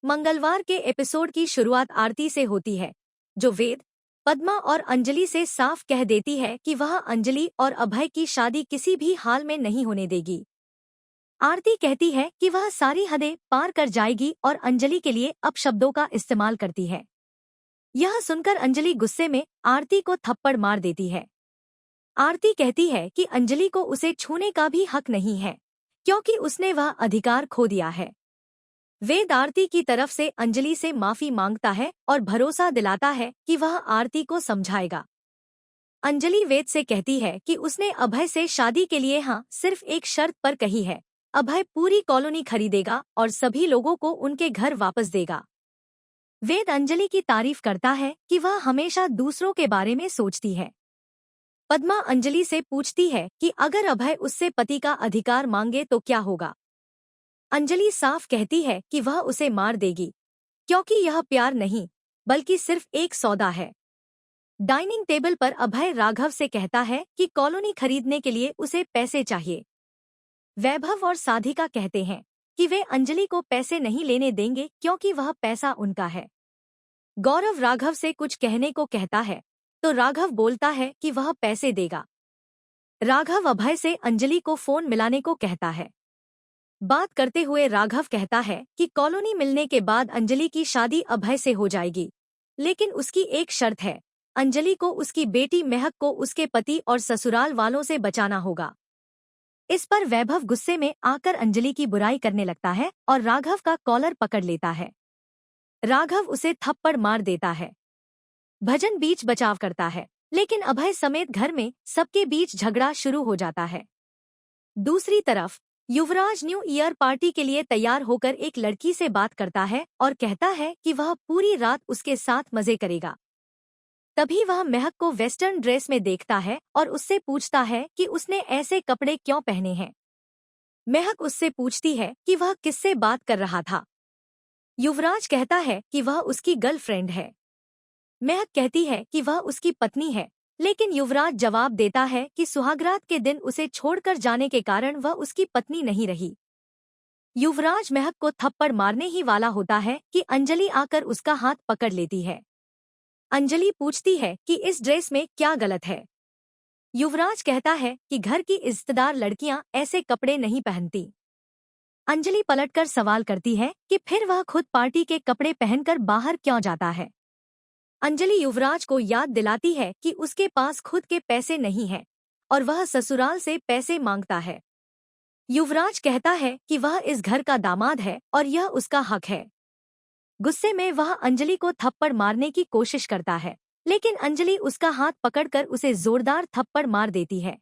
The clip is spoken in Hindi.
मंगलवार के एपिसोड की शुरुआत आरती से होती है, जो वेद, पद्मा और अंजलि से साफ कह देती है कि वह अंजलि और अभय की शादी किसी भी हाल में नहीं होने देगी। आरती कहती है कि वह सारी हदें पार कर जाएगी और अंजलि के लिए अपशब्दों का इस्तेमाल करती है। यह सुनकर अंजलि गुस्से में आरती को थप्पड़ मार देती है। आरती कहती है कि अंजलि को उसे छूने का भी हक नहीं है, क्योंकि उसने वह अधिकार खो दिया है। वेद आरती की तरफ से अंजलि से माफी मांगता है और भरोसा दिलाता है कि वह आरती को समझाएगा। अंजलि वेद से कहती है कि उसने अभय से शादी के लिए हाँ सिर्फ एक शर्त पर कही है। अभय पूरी कॉलोनी खरीदेगा और सभी लोगों को उनके घर वापस देगा। वेद अंजलि की तारीफ करता है कि वह हमेशा दूसरों के बारे में सोचती है। पद्मा अंजलि से पूछती है कि अगर अभय उससे पति का अधिकार मांगे तो क्या होगा। अंजलि साफ कहती है कि वह उसे मार देगी, क्योंकि यह प्यार नहीं बल्कि सिर्फ एक सौदा है। डाइनिंग टेबल पर अभय राघव से कहता है कि कॉलोनी खरीदने के लिए उसे पैसे चाहिए। वैभव और साधिका कहते हैं कि वे अंजलि को पैसे नहीं लेने देंगे क्योंकि वह पैसा उनका है। गौरव राघव से कुछ कहने को कहता है तो राघव बोलता है कि वह पैसे देगा। राघव अभय से अंजलि को फोन मिलाने को कहता है। बात करते हुए राघव कहता है कि कॉलोनी मिलने के बाद अंजलि की शादी अभय से हो जाएगी, लेकिन उसकी एक शर्त है, अंजलि को उसकी बेटी महक को उसके पति और ससुराल वालों से बचाना होगा। इस पर वैभव गुस्से में आकर अंजलि की बुराई करने लगता है और राघव का कॉलर पकड़ लेता है। राघव उसे थप्पड़ मार देता है। भजन बीच बचाव करता है, लेकिन अभय समेत घर में सबके बीच झगड़ा शुरू हो जाता है। दूसरी तरफ युवराज न्यू ईयर पार्टी के लिए तैयार होकर एक लड़की से बात करता है और कहता है कि वह पूरी रात उसके साथ मजे करेगा। तभी वह महक को वेस्टर्न ड्रेस में देखता है और उससे पूछता है कि उसने ऐसे कपड़े क्यों पहने हैं। महक उससे पूछती है कि वह किससे बात कर रहा था। युवराज कहता है कि वह उसकी गर्लफ्रेंड है। महक कहती है कि वह उसकी पत्नी है, लेकिन युवराज जवाब देता है कि सुहागरात के दिन उसे छोड़कर जाने के कारण वह उसकी पत्नी नहीं रही। युवराज महक को थप्पड़ मारने ही वाला होता है कि अंजलि आकर उसका हाथ पकड़ लेती है। अंजलि पूछती है कि इस ड्रेस में क्या गलत है। युवराज कहता है कि घर की इज्जतदार लड़कियां ऐसे कपड़े नहीं पहनती। अंजलि पलटकर सवाल करती है कि फिर वह खुद पार्टी के कपड़े पहनकर बाहर क्यों जाता है। अंजलि युवराज को याद दिलाती है कि उसके पास खुद के पैसे नहीं हैं और वह ससुराल से पैसे मांगता है। युवराज कहता है कि वह इस घर का दामाद है और यह उसका हक है। गुस्से में वह अंजलि को थप्पड़ मारने की कोशिश करता है, लेकिन अंजलि उसका हाथ पकड़कर उसे जोरदार थप्पड़ मार देती है।